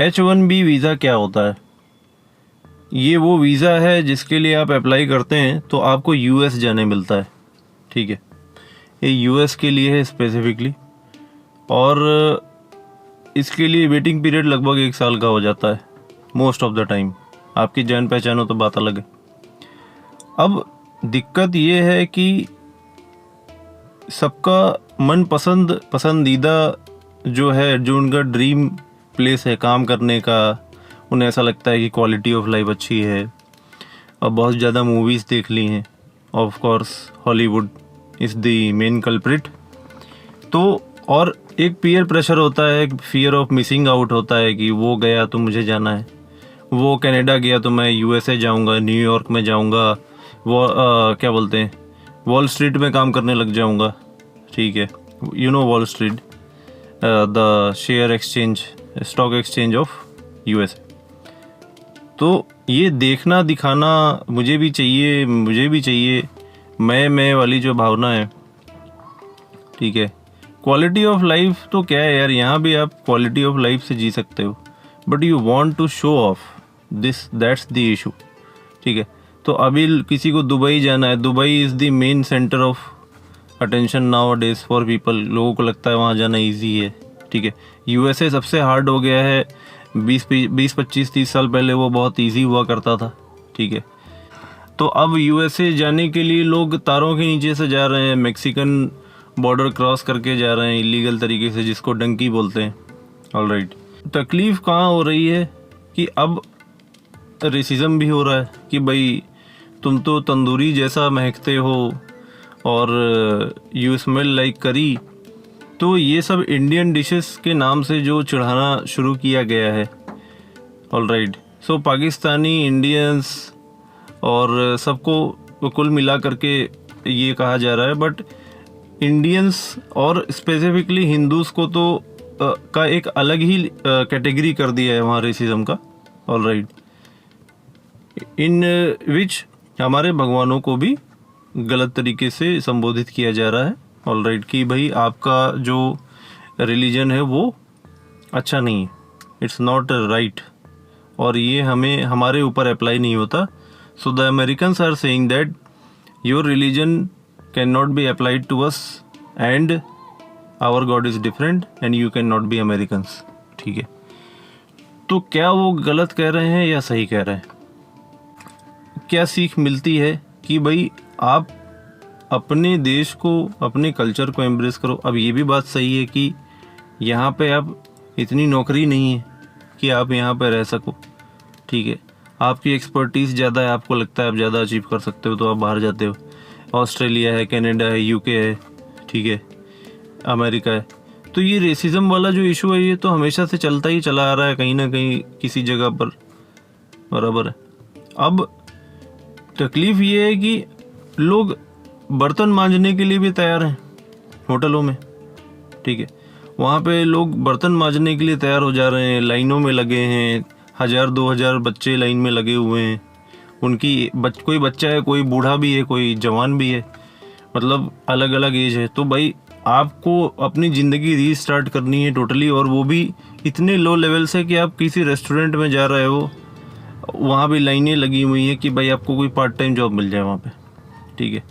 H1B visa क्या होता है? ये वो वीज़ा है जिसके लिए आप अप्लाई करते हैं तो आपको यूएस जाने मिलता है, ठीक है। ये यूएस के लिए है स्पेसिफिकली, और इसके लिए वेटिंग पीरियड लगभग 1 साल का हो जाता है मोस्ट ऑफ द टाइम। आपकी जान पहचान हो तो बात अलग है। अब दिक्कत ये है कि सबका मन पसंदीदा जो है, जो उनका ड्रीम प्लेस है काम करने का, उन्हें ऐसा लगता है कि क्वालिटी ऑफ लाइफ अच्छी है और बहुत ज़्यादा मूवीज़ देख ली हैं। Of course Hollywood is the main culprit. तो और एक पीयर प्रेशर होता है, एक फियर ऑफ मिसिंग आउट होता है कि वो गया तो मुझे जाना है, वो कनाडा गया तो मैं यूएसए जाऊंगा, न्यूयॉर्क में जाऊंगा, वो क्या बोलते हैं, वॉल स्ट्रीट में काम करने लग जाऊंगा, ठीक है। You know wall street, the share exchange, stock exchange of USA. तो ये देखना दिखाना मुझे भी चाहिए, मैं वाली जो भावना है, ठीक है। क्वालिटी ऑफ लाइफ तो क्या है यार, यहाँ भी आप क्वालिटी ऑफ लाइफ से जी सकते हो, but you want to show off this, that's the issue, ठीक है। तो अभी किसी को दुबई जाना है, Dubai is the main centre of attention nowadays for people. लोगों को लगता है वहाँ जाना ईजी है, ठीक है। यूएसए सबसे हार्ड हो गया है, 20-25-30 साल पहले वो बहुत इजी हुआ करता था, ठीक है। तो अब यूएसए जाने के लिए लोग तारों के नीचे से जा रहे हैं, मैक्सिकन बॉर्डर क्रॉस करके जा रहे हैं इलीगल तरीके से, जिसको डंकी बोलते हैं। ऑलराइट, तकलीफ़ कहाँ हो रही है कि अब रेसिज्म भी हो रहा है कि भाई तुम तो तंदूरी जैसा महकते हो और यू स्मेल लाइक करी। तो ये सब इंडियन डिशेस के नाम से जो चढ़ाना शुरू किया गया है। ऑलराइट, सो पाकिस्तानी, इंडियंस और सबको कुल मिला करके ये कहा जा रहा है, बट इंडियंस और स्पेसिफिकली हिंदूज़ को तो का एक अलग ही कैटेगरी कर दिया है वहाँ रेसिज्म का। ऑलराइट, इन विच हमारे भगवानों को भी गलत तरीके से संबोधित किया जा रहा है। ऑलराइट, कि भाई आपका जो रिलीजन है वो अच्छा नहीं है, इट्स नॉट राइट, और ये हमारे ऊपर अप्लाई नहीं होता। So the Americans are saying that your religion can not be applied to us and our god is different and you can not be Americans, ठीक है। तो क्या वो गलत कह रहे हैं या सही कह रहे हैं? क्या सीख मिलती है कि भाई आप अपने देश को, अपने कल्चर को एम्ब्रेस करो। अब ये भी बात सही है कि यहाँ पे आप इतनी नौकरी नहीं है कि आप यहाँ पे रह सको, ठीक है। आपकी एक्सपर्टीज़ ज़्यादा है, आपको लगता है आप ज़्यादा अचीव कर सकते हो तो आप बाहर जाते हो। ऑस्ट्रेलिया है, कनाडा है, यूके है, ठीक है, अमेरिका है। तो ये रेसिज्म वाला जो इशू है ये तो हमेशा से चलता ही चला आ रहा है, कहीं ना कहीं किसी जगह पर, बराबर है। अब तकलीफ़ ये है कि लोग बर्तन मांजने के लिए भी तैयार हैं होटलों में, ठीक है। वहाँ पे लोग बर्तन मांजने के लिए तैयार हो जा रहे हैं, लाइनों में लगे हैं, 1000-2000 बच्चे लाइन में लगे हुए हैं। उनकी कोई बच्चा है, कोई बूढ़ा भी है, कोई जवान भी है, मतलब अलग अलग एज है। तो भाई आपको अपनी ज़िंदगी रीस्टार्ट करनी है टोटली, और वो भी इतने लो लेवल से कि आप किसी रेस्टोरेंट में जा रहे हो, वहाँ भी लाइनें लगी हुई हैं कि भाई आपको कोई पार्ट टाइम जॉब मिल जाए वहाँ पे, ठीक है,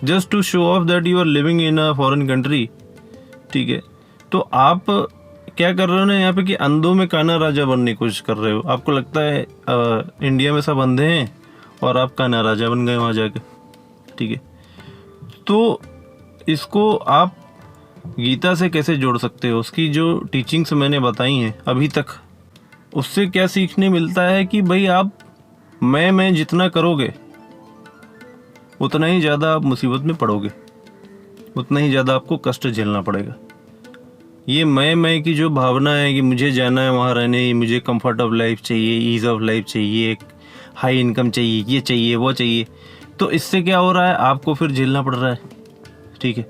just to show off that you are living in a foreign country, ठीक है। तो आप क्या कर रहे हो ना यहाँ पे कि अंधों में काना राजा बनने की कोशिश कर रहे हो। आपको लगता है इंडिया में सब अंधे हैं और आप काना राजा बन गए वहाँ जाके, ठीक है। तो इसको आप गीता से कैसे जोड़ सकते हो? उसकी जो टीचिंग्स मैंने बताई हैं अभी तक, उससे क्या सीखने मिलता है कि भाई आप मैं जितना करोगे उतना ही ज़्यादा आप मुसीबत में पड़ोगे, उतना ही ज़्यादा आपको कष्ट झेलना पड़ेगा। ये मैं की जो भावना है कि मुझे जाना है वहाँ रहने, मुझे कंफर्ट ऑफ लाइफ चाहिए, ईज़ ऑफ लाइफ चाहिए, एक हाई इनकम चाहिए, ये चाहिए वो चाहिए, तो इससे क्या हो रहा है, आपको फिर झेलना पड़ रहा है, ठीक है।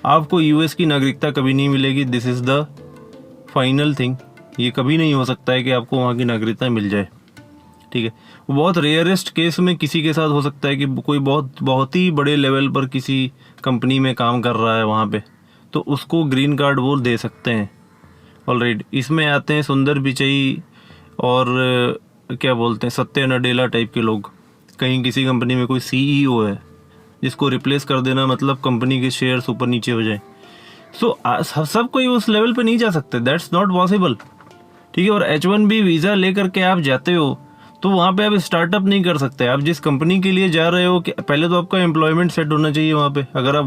आपको यूएस की नागरिकता कभी नहीं मिलेगी, this is the final thing. ये कभी नहीं हो सकता है कि आपको वहाँ की नागरिकता मिल जाए, ठीक है। बहुत रेयरेस्ट केस में किसी के साथ हो सकता है कि कोई बहुत ही बड़े लेवल पर किसी कंपनी में काम कर रहा है वहाँ पे, तो उसको ग्रीन कार्ड वो दे सकते हैं। ऑलराइट, इसमें आते हैं सुंदर पिचई, और क्या बोलते हैं सत्या नडेला टाइप के लोग, कहीं किसी कंपनी में कोई सीईओ है जिसको रिप्लेस कर देना मतलब कंपनी के शेयर्स ऊपर नीचे हो जाए। सो सब कोई उस लेवल पे नहीं जा सकते, दैट्स नॉट पॉसिबल। ठीक है, और H1B वीज़ा लेकर के आप जाते हो तो वहाँ पे आप स्टार्टअप नहीं कर सकते। आप जिस कंपनी के लिए जा रहे हो कि पहले तो आपका एम्प्लॉयमेंट सेट होना चाहिए वहाँ पे। अगर आप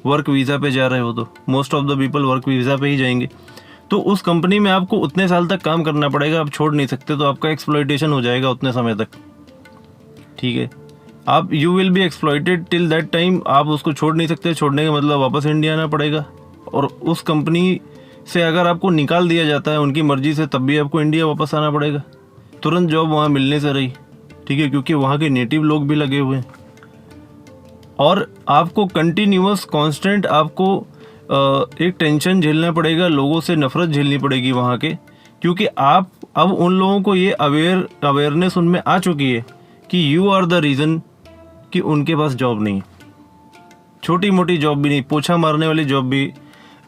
वर्क वीज़ा पे जा रहे हो तो most of the people work visa पे ही जाएंगे, तो उस कंपनी में आपको उतने साल तक काम करना पड़ेगा, आप छोड़ नहीं सकते, तो आपका एक्सप्लॉयटेशन हो जाएगा उतने समय तक। ठीक है, आप you will be exploited till that time, आप उसको छोड़ नहीं सकते। छोड़ने का मतलब वापस इंडिया आना पड़ेगा, और उस कंपनी से अगर आपको निकाल दिया जाता है उनकी मर्जी से, तब भी आपको इंडिया वापस आना पड़ेगा। तुरंत जॉब वहाँ मिलने से रही। ठीक है, क्योंकि वहाँ के नेटिव लोग भी लगे हुए हैं, और आपको कंटिन्यूअस कांस्टेंट आपको एक टेंशन झेलना पड़ेगा, लोगों से नफरत झेलनी पड़ेगी वहाँ के, क्योंकि आप अब उन लोगों को ये अवेयरनेस उनमें आ चुकी है कि यू आर द रीज़न कि उनके पास जॉब नहीं है। छोटी मोटी जॉब भी नहीं, पोछा मारने वाली जॉब भी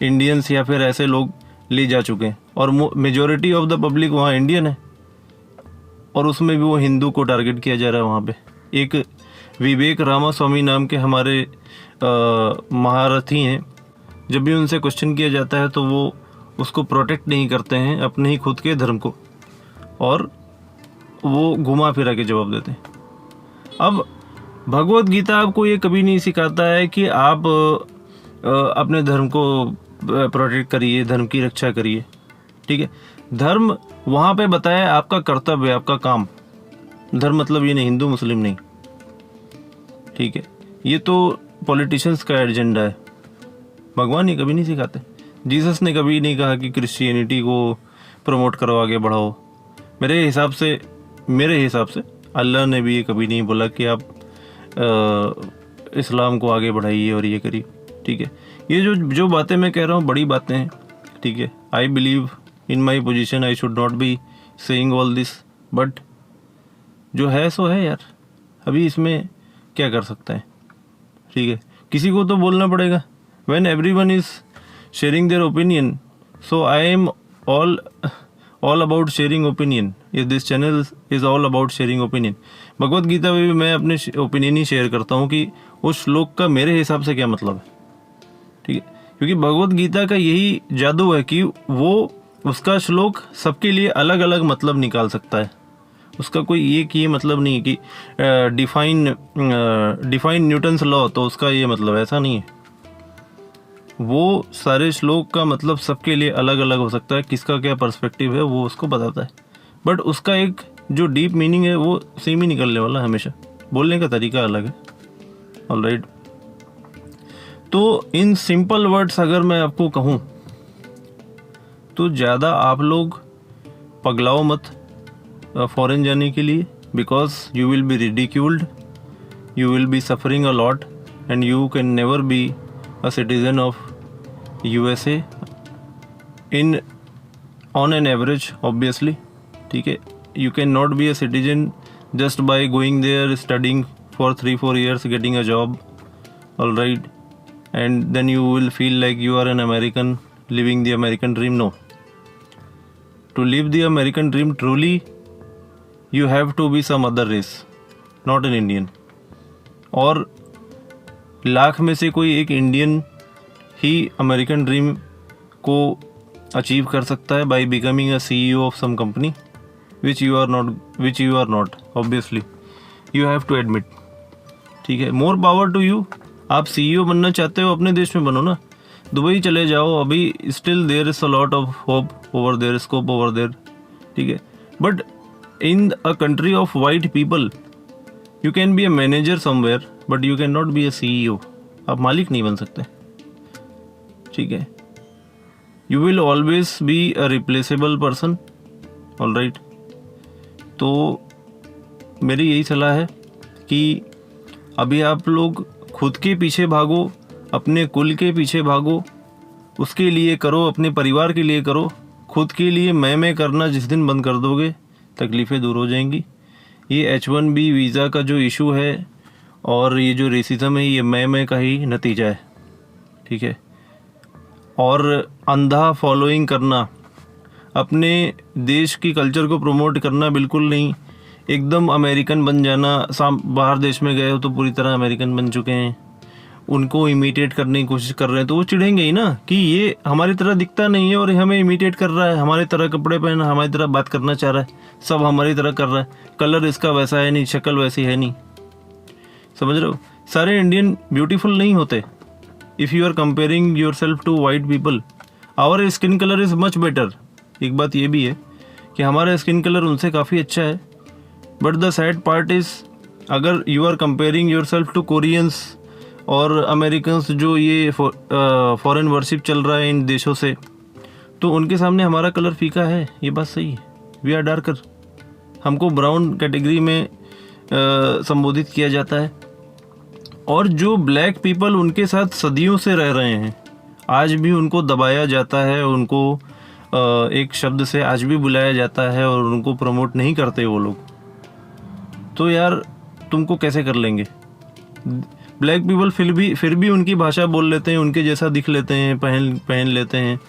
इंडियंस या फिर ऐसे लोग ले जा चुके हैं, और मेजॉरिटी ऑफ द पब्लिक वहाँ इंडियन है, और उसमें भी वो हिंदू को टारगेट किया जा रहा है वहाँ पे। एक विवेक रामास्वामी नाम के हमारे महारथी हैं, जब भी उनसे क्वेश्चन किया जाता है तो वो उसको प्रोटेक्ट नहीं करते हैं, अपने ही खुद के धर्म को, और वो घुमा फिरा के जवाब देते हैं। अब भगवत गीता आपको ये कभी नहीं सिखाता है कि आप अपने धर्म को प्रोटेक्ट करिए, धर्म की रक्षा करिए। ठीक है, धर्म वहाँ पे बताया आपका कर्तव्य, आपका काम। धर्म मतलब ये नहीं हिंदू मुस्लिम नहीं। ठीक है, ये तो पॉलिटिशियंस का एजेंडा है, भगवान ये कभी नहीं सिखाते। जीसस ने कभी नहीं कहा कि क्रिश्चियनिटी को प्रमोट करो, आगे बढ़ाओ। मेरे हिसाब से अल्लाह ने भी ये कभी नहीं बोला कि आप इस्लाम को आगे बढ़ाइए और ये करिए। ठीक है, ये जो बातें मैं कह रहा हूँ बड़ी बातें हैं। ठीक है, I believe in my position I should not be saying all this, but जो है सो है यार, अभी इसमें क्या कर सकते हैं। ठीक है, किसी को तो बोलना पड़ेगा। When everyone is sharing their opinion, so I am all about sharing opinion. This channel is all about sharing opinion. Bhagavad Gita में भी मैं अपने ओपिनियन ही शेयर करता हूँ कि उस श्लोक का मेरे हिसाब से क्या मतलब है। ठीक है, क्योंकि भगवत गीता का यही जादू है कि वो उसका श्लोक सबके लिए अलग अलग मतलब निकाल सकता है। उसका कोई एक ये मतलब नहीं कि डिफाइन न्यूटन्स लॉ, तो उसका ये मतलब ऐसा नहीं है। वो सारे श्लोक का मतलब सबके लिए अलग अलग हो सकता है, किसका क्या पर्सपेक्टिव है वो उसको बताता है, बट उसका एक जो डीप मीनिंग है वो सेम ही निकलने वाला है हमेशा। बोलने का तरीका अलग है। ऑलराइट, तो इन सिंपल वर्ड्स अगर मैं आपको कहूँ तो ज़्यादा आप लोग पगलाओ मत फॉरेन जाने के लिए, because you will be ridiculed, you will be suffering a lot, and you can never be a citizen of USA in on an average obviously. ठीक है, you cannot be a citizen just by going there, studying for 3-4 years, getting a job, all right, and then you will feel like you are an American living the American dream. No, to live the American dream truly you have to be some other race, not an Indian. और लाख में से कोई एक Indian ही American dream को achieve कर सकता है by becoming a CEO of some company, which you are not, obviously you have to admit. ठीक है, more power to you. आप CEO बनना चाहते हो अपने देश में बनो ना, दुबई चले जाओ, अभी still there is a lot of hope over there, scope over there. ठीक है, but in a country of white people you can be a manager somewhere but you cannot be a CEO. आप मालिक नहीं बन सकते। ठीक है, you will always be a replaceable person, all right. तो मेरी यही सलाह है कि अभी आप लोग खुद के पीछे भागो, अपने कुल के पीछे भागो, उसके लिए करो, अपने परिवार के लिए करो। खुद के लिए मैं करना जिस दिन बंद कर दोगे तकलीफ़ें दूर हो जाएंगी। ये H1B वीज़ा का जो इशू है और ये जो रेसिज्म है, ये मैं का ही नतीजा है। ठीक है, और अंधा फॉलोइंग करना, अपने देश की कल्चर को प्रमोट करना बिल्कुल नहीं, एकदम अमेरिकन बन जाना। बाहर देश में गए हो तो पूरी तरह अमेरिकन बन चुके हैं, उनको इमिटेट करने की कोशिश कर रहे हैं, तो वो चिढ़ेंगे ही ना कि ये हमारी तरह दिखता नहीं है और हमें इमिटेट कर रहा है, हमारी तरह कपड़े पहना, हमारी तरह बात करना चाह रहा है, सब हमारी तरह कर रहा है, कलर इसका वैसा है नहीं, शक्ल वैसी है नहीं। समझ रहे हो? सारे इंडियन ब्यूटीफुल नहीं होते। If you are comparing yourself to white people, our skin colour is much better. एक बात ये भी है कि हमारा स्किन कलर उनसे काफ़ी अच्छा है, but the sad part is अगर you are comparing yourself to Koreans और अमेरिकन्स, जो ये फॉरेन वर्शिप चल रहा है इन देशों से, तो उनके सामने हमारा कलर फीका है, ये बात सही है। वी आर डार्कर, हमको ब्राउन कैटेगरी में संबोधित किया जाता है। और जो ब्लैक पीपल उनके साथ सदियों से रह रहे हैं, आज भी उनको दबाया जाता है, उनको एक शब्द से आज भी बुलाया जाता है और उनको प्रमोट नहीं करते वो लोग। तो यार तुमको कैसे कर लेंगे? ब्लैक पीपल फिर भी उनकी भाषा बोल लेते हैं, उनके जैसा दिख लेते हैं, पहन लेते हैं,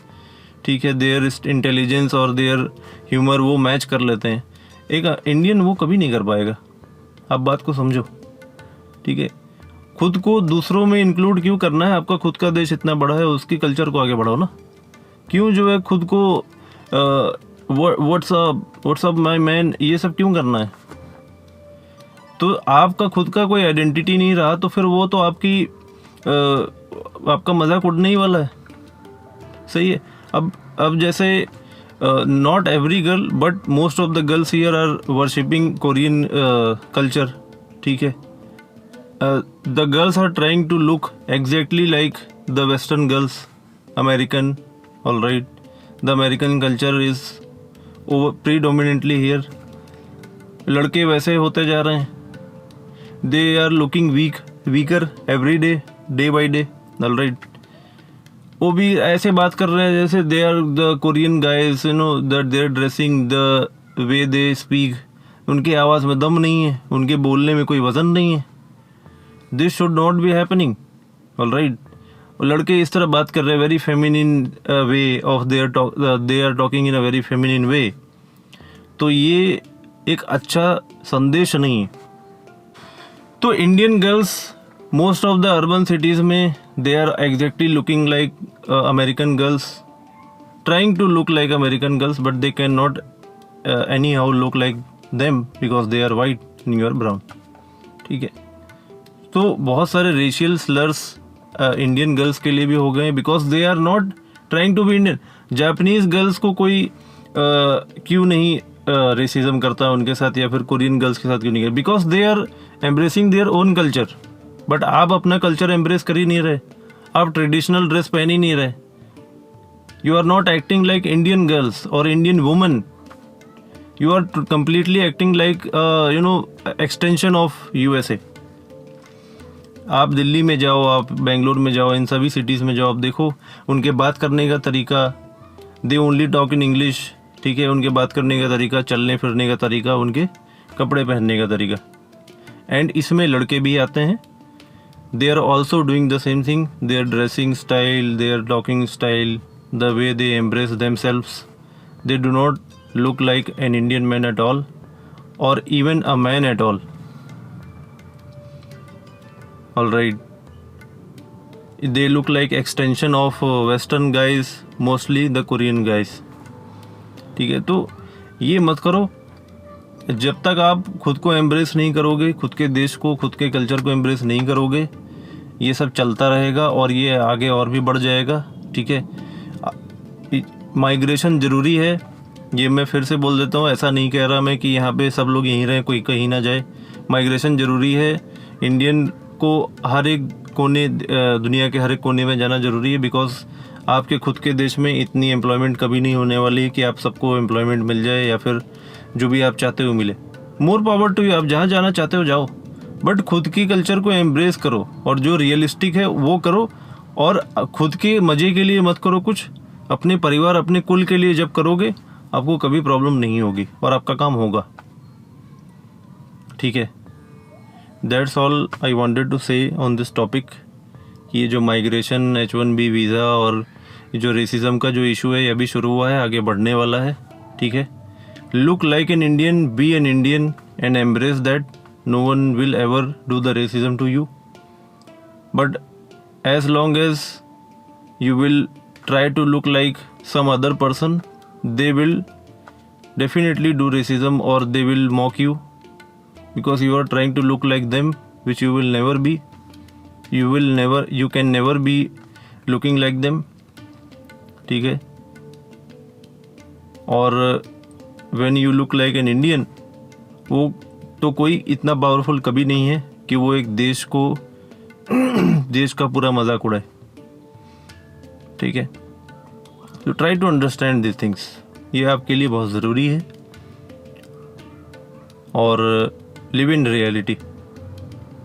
ठीक है, देयर इंटेलिजेंस और देयर ह्यूमर वो मैच कर लेते हैं। एक इंडियन वो कभी नहीं कर पाएगा। आप बात को समझो, ठीक है। खुद को दूसरों में इंक्लूड क्यों करना है? आपका खुद का देश इतना बड़ा है, उसकी कल्चर को आगे बढ़ाओ ना। क्यों जो है खुद को व्हाट्सअप माय मैन ये सब क्यों करना है? तो आपका खुद का कोई आइडेंटिटी नहीं रहा तो फिर वो तो आपका मजाक उड़ने ही वाला है। सही है। अब जैसे not every girl but most of the girls here are worshipping Korean culture, ठीक है। The girls are trying to look exactly like the western girls, American, all right. The American culture is predominantly here. लड़के वैसे होते जा रहे हैं, they are looking weaker every day by day, all right. वो भी ऐसे बात कर रहे हैं जैसे they are the Korean guys, you no, that they are dressing the way they speak. उनकी आवाज़ में दम नहीं है, उनके बोलने में कोई वजन नहीं है। This should not be happening, all right. लड़के इस तरह बात कर रहे हैं, very feminine way of they are talking in a very feminine way. तो ये एक अच्छा संदेश नहीं है। तो Indian girls most of the urban cities में they are exactly looking like American girls, trying to look like American girls, but they can not anyhow look like them because they are white and you are brown, ठीक है। तो बहुत सारे racial slurs Indian girls के लिए भी हो गए because they are not trying to be Indian. Japanese girls को कोई क्यों नहीं रेसिज्म करता उनके साथ, या फिर कोरियन गर्ल्स के साथ क्यों नहीं करता? Because they are embracing their own culture. But आप अपना कल्चर एम्ब्रेस कर ही नहीं रहे, आप ट्रेडिशनल ड्रेस पहन ही नहीं रहे। You are not acting like Indian girls और Indian women, you are completely acting like you know extension of USA. आप दिल्ली में जाओ, आप बेंगलोर में जाओ, इन सभी सिटीज़ में जाओ, आप देखो उनके बात करने का तरीका, they only talk in English, ठीक है। उनके बात करने का तरीका, चलने फिरने का तरीका, उनके कपड़े पहनने का तरीका। एंड इसमें लड़के भी आते हैं, they are also doing the same thing, their dressing style, their talking style, the way they embrace themselves, they do not look like an Indian man at all और even a man at all, all right. They look like extension of western guys, mostly the Korean guys, ठीक है। तो ये मत करो। जब तक आप खुद को एम्ब्रेस नहीं करोगे, खुद के देश को, खुद के कल्चर को एम्ब्रेस नहीं करोगे, ये सब चलता रहेगा और ये आगे और भी बढ़ जाएगा, ठीक है। माइग्रेशन ज़रूरी है, ये मैं फिर से बोल देता हूँ। ऐसा नहीं कह रहा मैं कि यहाँ पे सब लोग यहीं रहें, कोई कहीं ना जाए। माइग्रेशन ज़रूरी है। इंडियन को हर एक कोने, दुनिया के हर एक कोने में जाना ज़रूरी है, बिकॉज आपके खुद के देश में इतनी एम्प्लॉयमेंट कभी नहीं होने वाली कि आप सबको एम्प्लॉयमेंट मिल जाए या फिर जो भी आप चाहते हो मिले। मोर पावर टू यू, आप जहाँ जाना चाहते हो जाओ, बट खुद की कल्चर को एम्ब्रेस करो और जो रियलिस्टिक है वो करो। और खुद के मज़े के लिए मत करो कुछ, अपने परिवार, अपने कुल के लिए जब करोगे आपको कभी प्रॉब्लम नहीं होगी और आपका काम होगा, ठीक है। That's all I wanted to say on this topic. ये जो माइग्रेशन, H1B वीज़ा और जो रेसिज्म का जो इशू है ये अभी शुरू हुआ है, आगे बढ़ने वाला है, ठीक है। Look like an Indian, be an Indian and embrace that no one will ever do the racism to you, but as long as you will try to look like some other person, they will definitely do racism or they will mock you because you are trying to look like them, which you will never be. You can never be looking like them, ठीक है। और when you look like an Indian, वो तो कोई इतना powerful कभी नहीं है कि वो एक देश को देश का पूरा मजाक उड़ाए, ठीक है। तो try to understand this things, ये आपके लिए बहुत ज़रूरी है। और लिव इन रियलिटी।